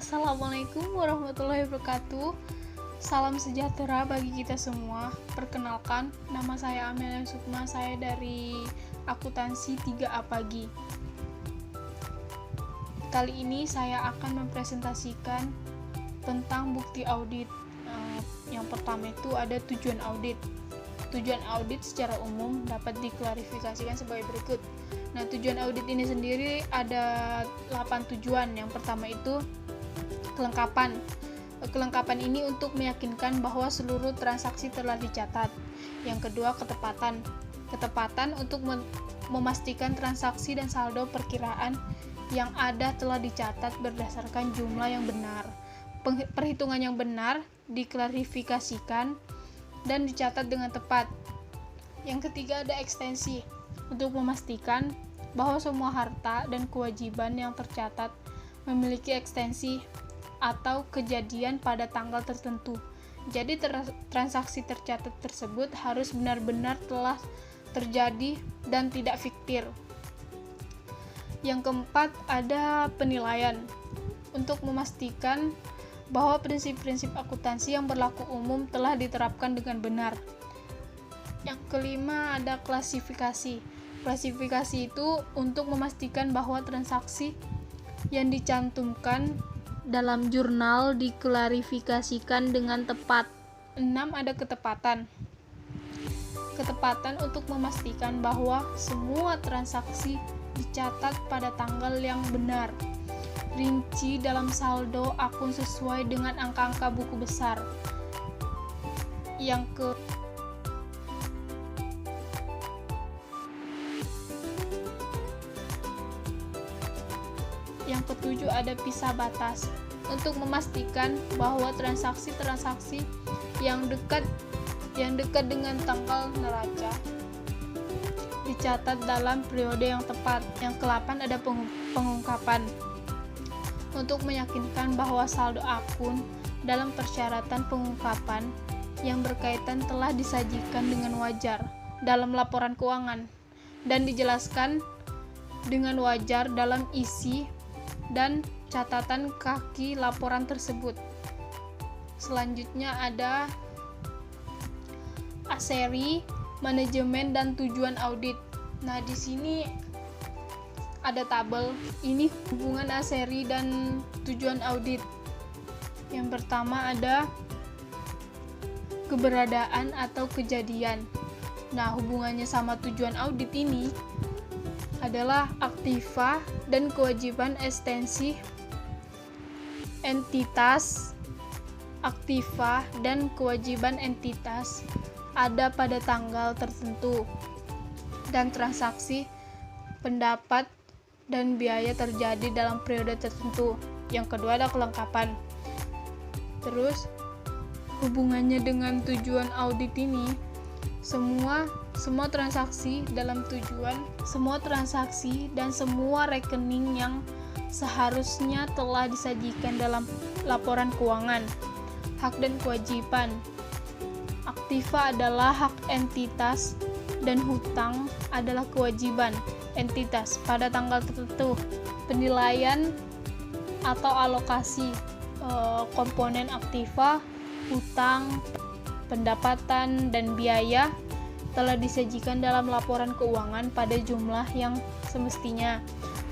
Assalamualaikum warahmatullahi wabarakatuh. Salam sejahtera bagi kita semua. Perkenalkan, nama saya Amelia Sukma, saya dari akuntansi 3A Pagi. Kali ini saya akan mempresentasikan tentang bukti audit. Yang pertama itu ada tujuan audit. Tujuan audit secara umum dapat diklarifikasikan sebagai berikut. Nah, tujuan audit ini sendiri ada 8 tujuan. Yang pertama itu kelengkapan. Kelengkapan ini untuk meyakinkan bahwa seluruh transaksi telah dicatat. Yang kedua, ketepatan. Ketepatan untuk memastikan transaksi dan saldo perkiraan yang ada telah dicatat berdasarkan jumlah yang benar. Perhitungan yang benar diklarifikasikan dan dicatat dengan tepat. Yang ketiga, ada ekstensi. Untuk memastikan bahwa semua harta dan kewajiban yang tercatat memiliki ekstensi atau kejadian pada tanggal tertentu. Jadi transaksi tercatat tersebut harus benar-benar telah terjadi dan tidak fiktif. Yang keempat, ada penilaian. Untuk memastikan bahwa prinsip-prinsip akuntansi yang berlaku umum telah diterapkan dengan benar. Yang kelima, ada klasifikasi. Klasifikasi itu untuk memastikan bahwa transaksi yang dicantumkan dalam jurnal diklarifikasikan dengan tepat. 6. Ada ketepatan. Ketepatan untuk memastikan bahwa semua transaksi dicatat pada tanggal yang benar, rinci dalam saldo akun sesuai dengan angka-angka buku besar. Yang ketujuh, ada pisah batas. Untuk memastikan bahwa transaksi-transaksi yang dekat dengan tanggal neraca dicatat dalam periode yang tepat. Yang ke-8 ada pengungkapan. Untuk meyakinkan bahwa saldo akun dalam persyaratan pengungkapan yang berkaitan telah disajikan dengan wajar dalam laporan keuangan dan dijelaskan dengan wajar dalam isi dan catatan kaki laporan tersebut. Selanjutnya ada aseri, manajemen, dan tujuan audit. Nah, di sini ada tabel. Ini hubungan aseri dan tujuan audit. Yang pertama ada keberadaan atau kejadian. Nah, hubungannya sama tujuan audit ini adalah aktiva dan kewajiban ekstensi entitas. Aktiva dan kewajiban entitas ada pada tanggal tertentu, dan transaksi, pendapat, dan biaya terjadi dalam periode tertentu. Yang kedua ada kelengkapan. Terus hubungannya dengan tujuan audit ini, semua transaksi dalam tujuan, semua transaksi dan semua rekening yang seharusnya telah disajikan dalam laporan keuangan. Hak dan kewajiban. Aktiva adalah hak entitas dan hutang adalah kewajiban entitas pada tanggal tertentu. Penilaian atau alokasi komponen aktiva, hutang, pendapatan, dan biaya telah disajikan dalam laporan keuangan pada jumlah yang semestinya.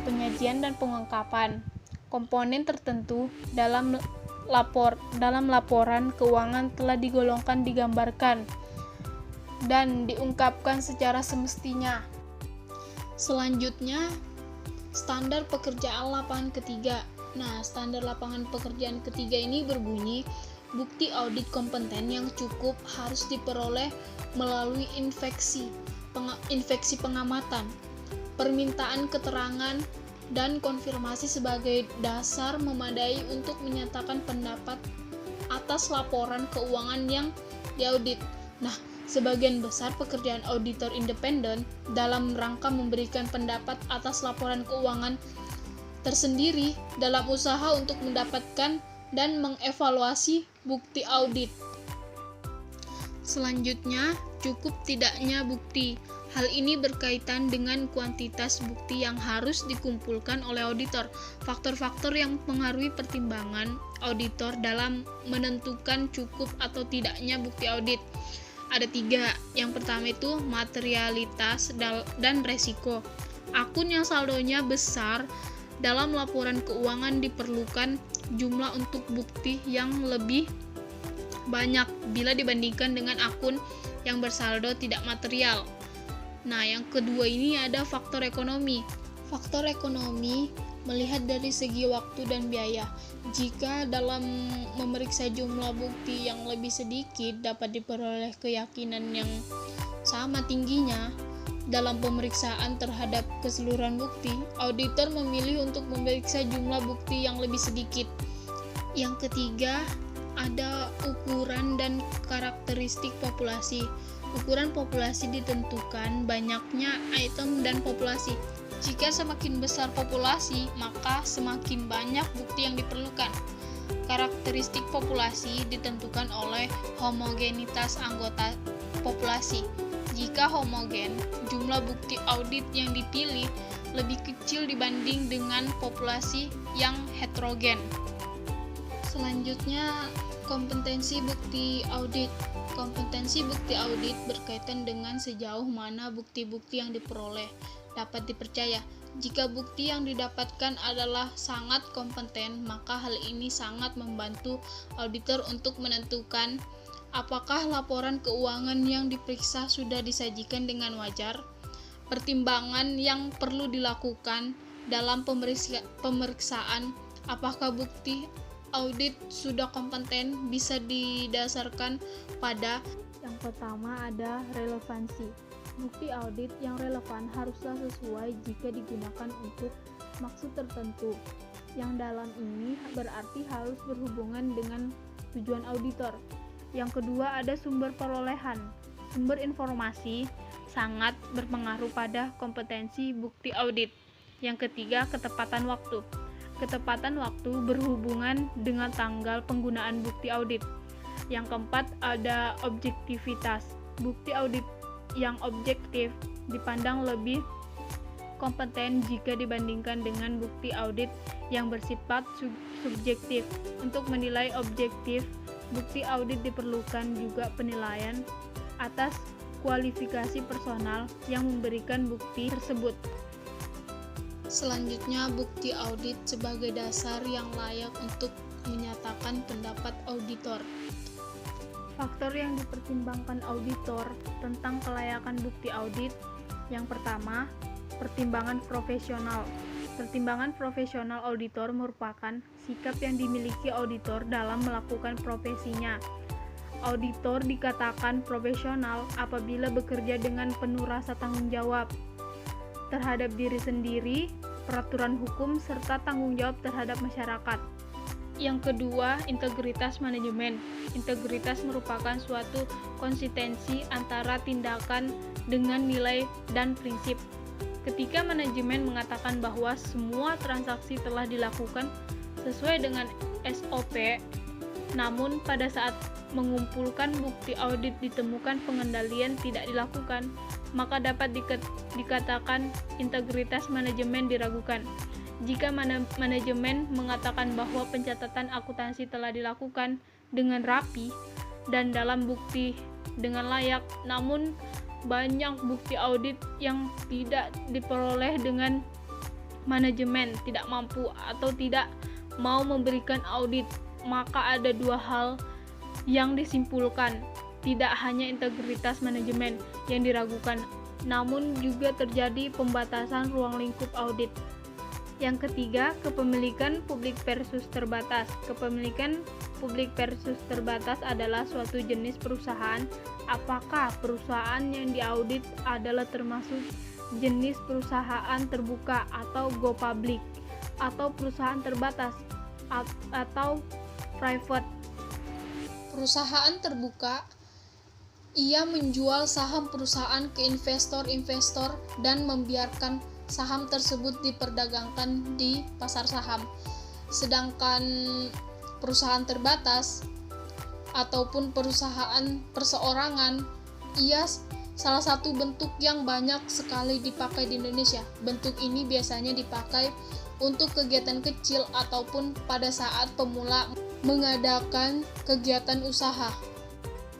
Penyajian dan pengungkapan komponen tertentu dalam laporan keuangan telah digolongkan, digambarkan, dan diungkapkan secara semestinya. Selanjutnya, standar pekerjaan lapangan ketiga. Nah, standar lapangan pekerjaan ketiga ini berbunyi, bukti audit kompeten yang cukup harus diperoleh melalui infeksi pengamatan, permintaan keterangan, dan konfirmasi sebagai dasar memadai untuk menyatakan pendapat atas laporan keuangan yang diaudit. Nah, sebagian besar pekerjaan auditor independen dalam rangka memberikan pendapat atas laporan keuangan tersendiri dalam usaha untuk mendapatkan dan mengevaluasi bukti audit. Selanjutnya, cukup tidaknya bukti. Hal ini berkaitan dengan kuantitas bukti yang harus dikumpulkan oleh auditor. Faktor-faktor yang mempengaruhi pertimbangan auditor dalam menentukan cukup atau tidaknya bukti audit. Ada 3. Yang pertama itu materialitas dan resiko. Akun yang saldonya besar dalam laporan keuangan diperlukan jumlah untuk bukti yang lebih banyak bila dibandingkan dengan akun yang bersaldo tidak material. Nah, yang kedua ini ada faktor ekonomi. Faktor ekonomi melihat dari segi waktu dan biaya. Jika dalam memeriksa jumlah bukti yang lebih sedikit dapat diperoleh keyakinan yang sama tingginya dalam pemeriksaan terhadap keseluruhan bukti, auditor memilih untuk memeriksa jumlah bukti yang lebih sedikit. Yang ketiga, ada ukuran dan karakteristik populasi. Ukuran populasi ditentukan banyaknya item dan populasi. Jika semakin besar populasi, maka semakin banyak bukti yang diperlukan. Karakteristik populasi ditentukan oleh homogenitas anggota populasi. Jika homogen, jumlah bukti audit yang dipilih lebih kecil dibanding dengan populasi yang heterogen. Selanjutnya, kompetensi bukti audit. Kompetensi bukti audit berkaitan dengan sejauh mana bukti-bukti yang diperoleh dapat dipercaya. Jika bukti yang didapatkan adalah sangat kompeten, maka hal ini sangat membantu auditor untuk menentukan apakah laporan keuangan yang diperiksa sudah disajikan dengan wajar. Pertimbangan yang perlu dilakukan dalam pemeriksaan apakah bukti audit sudah kompeten bisa didasarkan pada yang pertama ada relevansi. Bukti audit yang relevan haruslah sesuai jika digunakan untuk maksud tertentu. Yang dalam ini berarti harus berhubungan dengan tujuan auditor. Yang kedua ada sumber perolehan. Sumber informasi sangat berpengaruh pada kompetensi bukti audit. Yang ketiga ketepatan waktu. Ketepatan waktu berhubungan dengan tanggal penggunaan bukti audit. Yang keempat ada objektivitas. Bukti audit yang objektif dipandang lebih kompeten jika dibandingkan dengan bukti audit yang bersifat subjektif. Untuk menilai objektif, bukti audit diperlukan juga penilaian atas kualifikasi personal yang memberikan bukti tersebut. Selanjutnya, bukti audit sebagai dasar yang layak untuk menyatakan pendapat auditor. Faktor yang dipertimbangkan auditor tentang kelayakan bukti audit. Yang pertama, pertimbangan profesional. Pertimbangan profesional auditor merupakan sikap yang dimiliki auditor dalam melakukan profesinya. Auditor dikatakan profesional apabila bekerja dengan penuh rasa tanggung jawab terhadap diri sendiri, peraturan hukum, serta tanggung jawab terhadap masyarakat. Yang kedua, integritas manajemen. Integritas merupakan suatu konsistensi antara tindakan dengan nilai dan prinsip. Ketika manajemen mengatakan bahwa semua transaksi telah dilakukan sesuai dengan SOP, namun pada saat mengumpulkan bukti audit ditemukan pengendalian tidak dilakukan, maka dapat dikatakan integritas manajemen diragukan. Jika manajemen mengatakan bahwa pencatatan akuntansi telah dilakukan dengan rapi dan dalam bukti dengan layak, namun banyak bukti audit yang tidak diperoleh dengan manajemen tidak mampu atau tidak mau memberikan audit, maka ada dua hal yang disimpulkan. Tidak hanya integritas manajemen yang diragukan, namun juga terjadi pembatasan ruang lingkup audit. Yang ketiga, kepemilikan publik versus terbatas. Kepemilikan publik versus terbatas adalah suatu jenis perusahaan. Apakah perusahaan yang diaudit adalah termasuk jenis perusahaan terbuka atau go public, atau perusahaan terbatas atau private? Perusahaan terbuka, ia menjual saham perusahaan ke investor-investor dan membiarkan saham tersebut diperdagangkan di pasar saham. Sedangkan perusahaan terbatas ataupun perusahaan perseorangan, ia salah satu bentuk yang banyak sekali dipakai di Indonesia. Bentuk ini biasanya dipakai untuk kegiatan kecil ataupun pada saat pemula mengadakan kegiatan usaha.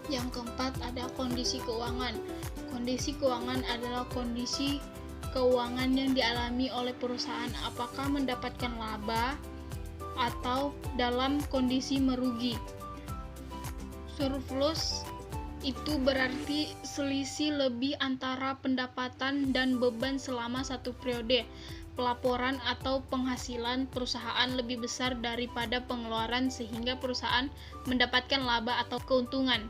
Yang keempat ada kondisi keuangan. Kondisi keuangan adalah kondisi keuangan yang dialami oleh perusahaan, apakah mendapatkan laba atau dalam kondisi merugi. Surplus itu berarti selisih lebih antara pendapatan dan beban selama satu periode. Pelaporan atau penghasilan perusahaan lebih besar daripada pengeluaran sehingga perusahaan mendapatkan laba atau keuntungan.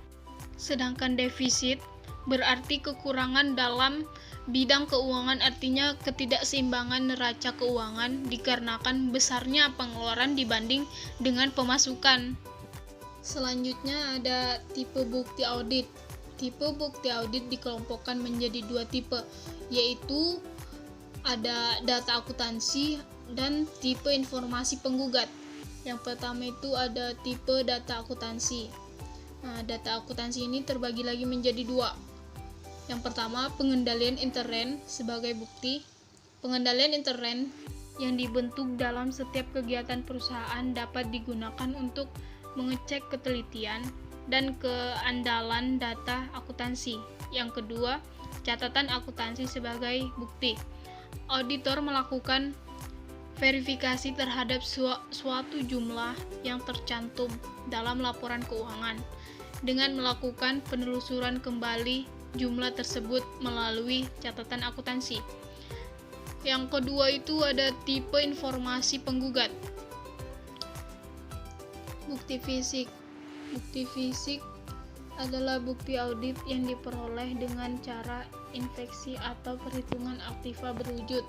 Sedangkan defisit berarti kekurangan dalam bidang keuangan, artinya ketidakseimbangan neraca keuangan dikarenakan besarnya pengeluaran dibanding dengan pemasukan. Selanjutnya ada tipe bukti audit. Tipe bukti audit dikelompokkan menjadi dua tipe, yaitu ada data akuntansi dan tipe informasi penggugat. Yang pertama itu ada tipe data akuntansi. Nah, data akuntansi ini terbagi lagi menjadi dua. Yang pertama, pengendalian intern sebagai bukti. Pengendalian intern yang dibentuk dalam setiap kegiatan perusahaan dapat digunakan untuk mengecek ketelitian dan keandalan data akuntansi. Yang kedua, catatan akuntansi sebagai bukti. Auditor melakukan verifikasi terhadap suatu jumlah yang tercantum dalam laporan keuangan dengan melakukan penelusuran kembali jumlah tersebut melalui catatan akuntansi. Yang kedua itu ada tipe informasi penggugat. Bukti fisik. Bukti fisik adalah bukti audit yang diperoleh dengan cara inspeksi atau perhitungan aktiva berwujud.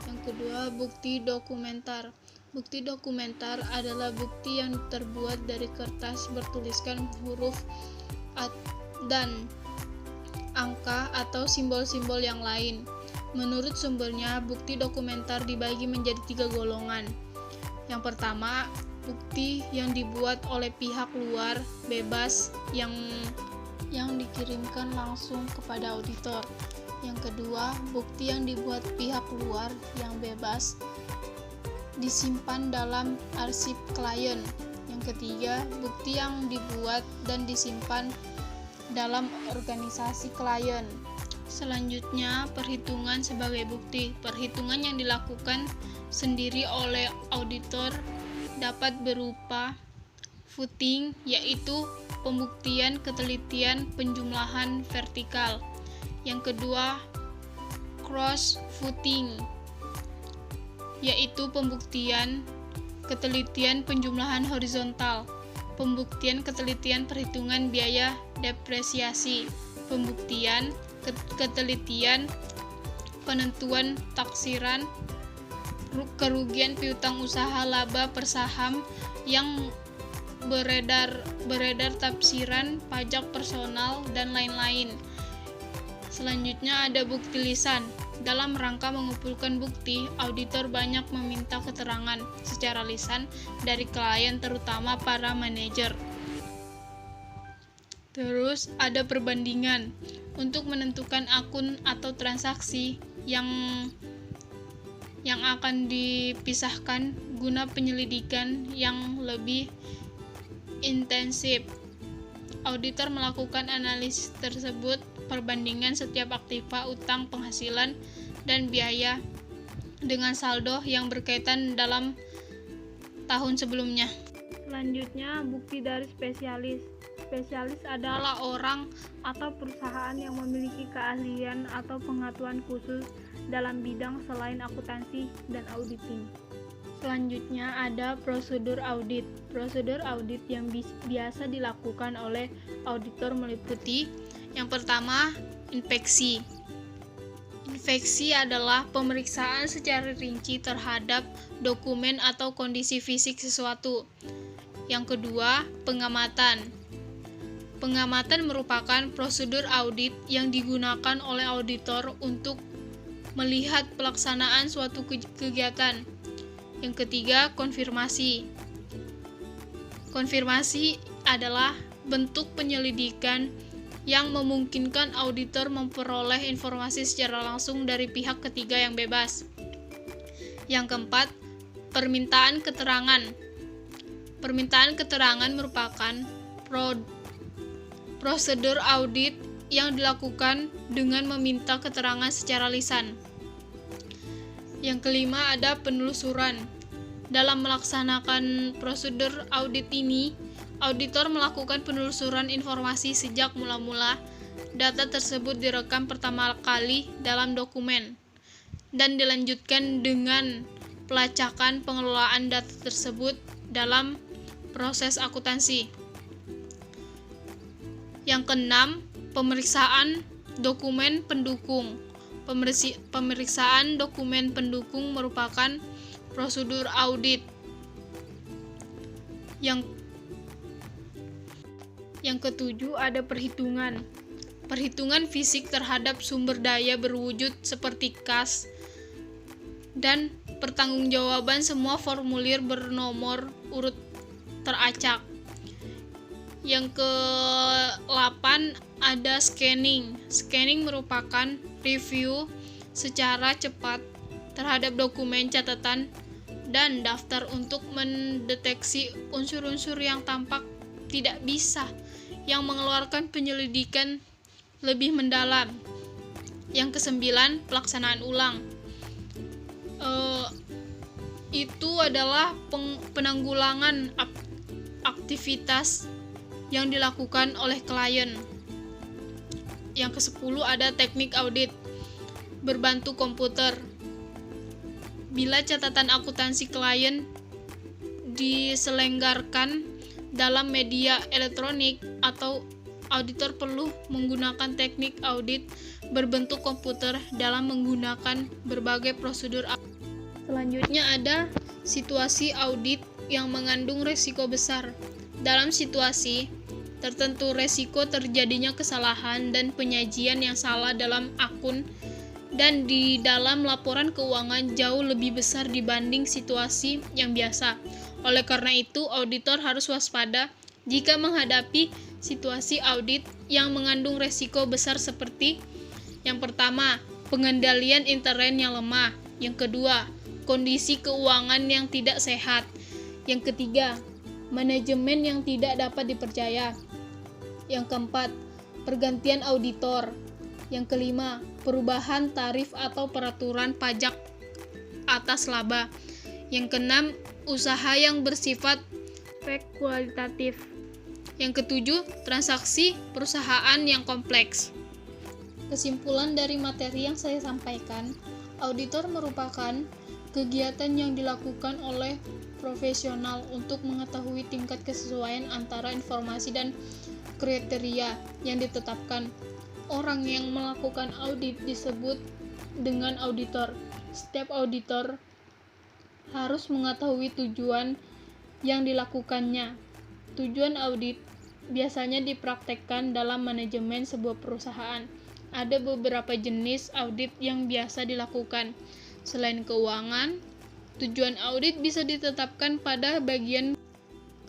Yang kedua, bukti dokumenter. Bukti dokumenter adalah bukti yang terbuat dari kertas bertuliskan huruf dan angka atau simbol-simbol yang lain. Menurut sumbernya, bukti dokumenter dibagi menjadi 3 golongan. Yang pertama, bukti yang dibuat oleh pihak luar bebas yang dikirimkan langsung kepada auditor. Yang kedua, bukti yang dibuat pihak luar yang bebas disimpan dalam arsip klien. Yang ketiga, bukti yang dibuat dan disimpan dalam organisasi klien. Selanjutnya, perhitungan sebagai bukti. Perhitungan yang dilakukan sendiri oleh auditor dapat berupa footing, yaitu pembuktian ketelitian penjumlahan vertikal. Yang kedua, cross footing, yaitu pembuktian ketelitian penjumlahan horizontal, pembuktian ketelitian perhitungan biaya depresiasi, pembuktian ketelitian penentuan taksiran kerugian piutang usaha laba per saham yang beredar tafsiran pajak personal dan lain-lain. Selanjutnya ada bukti lisan. Dalam rangka mengumpulkan bukti, auditor banyak meminta keterangan secara lisan dari klien, terutama para manajer. Terus ada perbandingan. Untuk menentukan akun atau transaksi yang akan dipisahkan guna penyelidikan yang lebih intensif. Auditor melakukan analisis tersebut, perbandingan setiap aktiva, utang, penghasilan, dan biaya dengan saldo yang berkaitan dalam tahun sebelumnya. Selanjutnya, bukti dari spesialis. Spesialis adalah orang atau perusahaan yang memiliki keahlian atau pengetahuan khusus dalam bidang selain akuntansi dan auditing. Selanjutnya ada prosedur audit. Prosedur audit yang biasa dilakukan oleh auditor meliputi: yang pertama, inspeksi. Inspeksi adalah pemeriksaan secara rinci terhadap dokumen atau kondisi fisik sesuatu. Yang kedua, pengamatan. Pengamatan merupakan prosedur audit yang digunakan oleh auditor untuk melihat pelaksanaan suatu kegiatan. Yang ketiga, konfirmasi. Konfirmasi adalah bentuk penyelidikan yang memungkinkan auditor memperoleh informasi secara langsung dari pihak ketiga yang bebas. Yang keempat, permintaan keterangan. Permintaan keterangan merupakan prosedur audit yang dilakukan dengan meminta keterangan secara lisan. Yang kelima, ada penelusuran. Dalam melaksanakan prosedur audit ini, auditor melakukan penelusuran informasi sejak mula-mula data tersebut direkam pertama kali dalam dokumen dan dilanjutkan dengan pelacakan pengelolaan data tersebut dalam proses akuntansi. Yang keenam, pemeriksaan dokumen pendukung. Pemeriksaan dokumen pendukung merupakan prosedur audit. Yang ketujuh, ada perhitungan. Perhitungan fisik terhadap sumber daya berwujud seperti kas dan pertanggungjawaban semua formulir bernomor urut teracak. Yang ke-8, ada scanning. Scanning merupakan review secara cepat terhadap dokumen catatan dan daftar untuk mendeteksi unsur-unsur yang tampak tidak bisa, yang mengeluarkan penyelidikan lebih mendalam. Yang ke-9, pelaksanaan ulang. Itu adalah penanggulangan aktivitas yang dilakukan oleh klien. Yang ke-10, ada teknik audit berbantu komputer. Bila catatan akuntansi klien diselenggarakan dalam media elektronik atau auditor perlu menggunakan teknik audit berbentuk komputer dalam menggunakan berbagai prosedur. Selanjutnya ada situasi audit yang mengandung risiko besar. Dalam situasi tertentu, risiko terjadinya kesalahan dan penyajian yang salah dalam akun dan di dalam laporan keuangan jauh lebih besar dibanding situasi yang biasa. Oleh karena itu, auditor harus waspada jika menghadapi situasi audit yang mengandung risiko besar seperti: yang pertama, pengendalian intern yang lemah; yang kedua, kondisi keuangan yang tidak sehat; yang ketiga, manajemen yang tidak dapat dipercaya; yang keempat, pergantian auditor; yang kelima, perubahan tarif atau peraturan pajak atas laba; yang keenam, usaha yang bersifat spekulatif; yang ketujuh, transaksi perusahaan yang kompleks. Kesimpulan dari materi yang saya sampaikan, auditor merupakan kegiatan yang dilakukan oleh profesional untuk mengetahui tingkat kesesuaian antara informasi dan kriteria yang ditetapkan. Orang yang melakukan audit disebut dengan auditor. Setiap auditor harus mengetahui tujuan yang dilakukannya. Tujuan audit biasanya dipraktekkan dalam manajemen sebuah perusahaan. Ada beberapa jenis audit yang biasa dilakukan. Selain keuangan, tujuan audit bisa ditetapkan pada bagian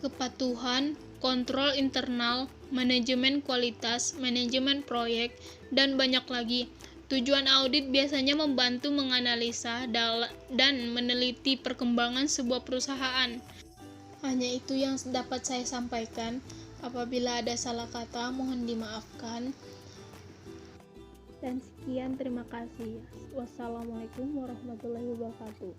kepatuhan, kontrol internal, manajemen kualitas, manajemen proyek, dan banyak lagi. Tujuan audit biasanya membantu menganalisa dan meneliti perkembangan sebuah perusahaan. Hanya itu yang dapat saya sampaikan. Apabila ada salah kata, mohon dimaafkan. Dan sekian, terima kasih. Wassalamualaikum warahmatullahi wabarakatuh.